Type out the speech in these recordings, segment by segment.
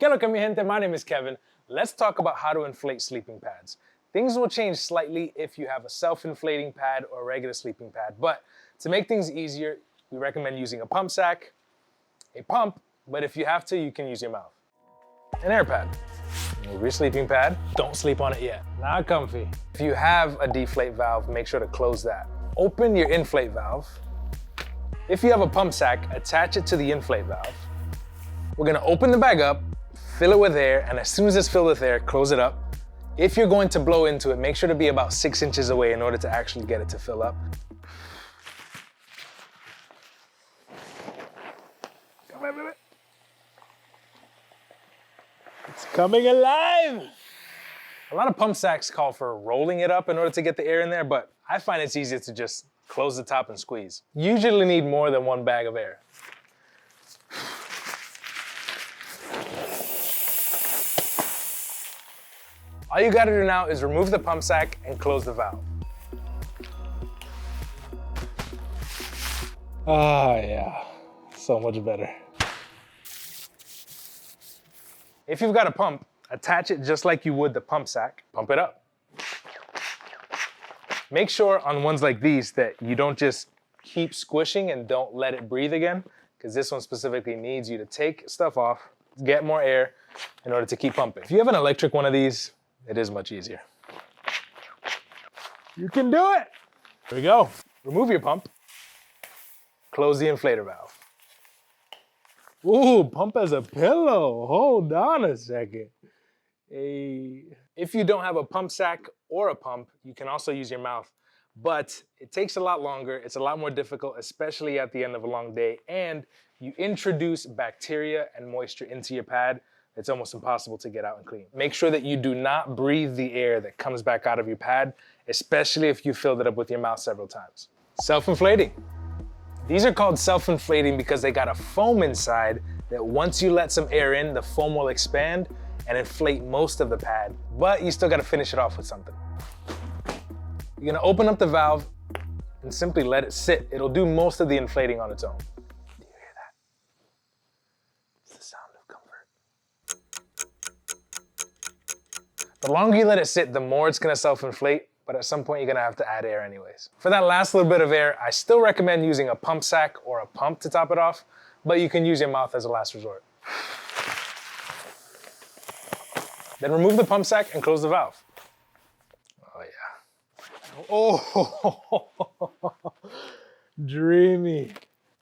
¿Qué lo que mi gente? My name is Kevin. Let's talk about how to inflate sleeping pads. Things will change slightly if you have a self-inflating pad or a regular sleeping pad, but to make things easier, we recommend using a pump sack, a pump, but if you have to, you can use your mouth. An air pad. Move your sleeping pad. Don't sleep on it yet. Not comfy. If you have a deflate valve, make sure to close that. Open your inflate valve. If you have a pump sack, attach it to the inflate valve. We're gonna open the bag up, fill it with air, and as soon as it's filled with air, close it up. If you're going to blow into it, make sure to be about 6 inches away in order to actually get it to fill up. Come on, baby. It's coming alive! A lot of pump sacks call for rolling it up in order to get the air in there, but I find it's easier to just close the top and squeeze. You usually need more than one bag of air. All you gotta do now is remove the pump sack and close the valve. Ah, yeah, so much better. If you've got a pump, attach it just like you would the pump sack, pump it up. Make sure on ones like these that you don't just keep squishing and don't let it breathe again, because this one specifically needs you to take stuff off, get more air in order to keep pumping. If you have an electric one of these, it is much easier. You can do it. Here we go. Remove your pump. Close the inflator valve. Ooh, pump as a pillow. Hold on a second. Hey. If you don't have a pump sack or a pump, you can also use your mouth, but it takes a lot longer. It's a lot more difficult, especially at the end of a long day, and you introduce bacteria and moisture into your pad. It's almost impossible to get out and clean. Make sure that you do not breathe the air that comes back out of your pad, especially if you filled it up with your mouth several times. Self-inflating. These are called self-inflating because they got a foam inside that once you let some air in, the foam will expand and inflate most of the pad, but you still gotta finish it off with something. You're gonna open up the valve and simply let it sit. It'll do most of the inflating on its own. The longer you let it sit, the more it's gonna self-inflate, but at some point you're gonna have to add air anyways. For that last little bit of air, I still recommend using a pump sack or a pump to top it off, but you can use your mouth as a last resort. Then remove the pump sack and close the valve. Oh yeah. Oh, dreamy.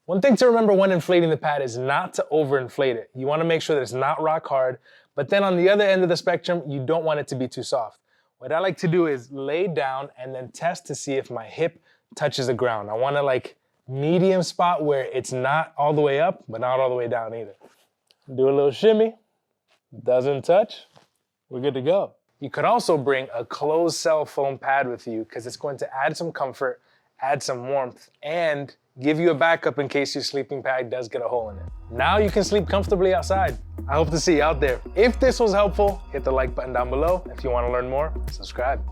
One thing to remember when inflating the pad is not to overinflate it. You wanna make sure that it's not rock hard, but then on the other end of the spectrum, you don't want it to be too soft. What I like to do is lay down and then test to see if my hip touches the ground. I want a medium spot where it's not all the way up, but not all the way down either. Do a little shimmy, doesn't touch, we're good to go. You could also bring a closed cell foam pad with you because it's going to add some comfort, add some warmth, and give you a backup in case your sleeping pad does get a hole in it. Now you can sleep comfortably outside. I hope to see you out there. If this was helpful, hit the like button down below. If you want to learn more, subscribe.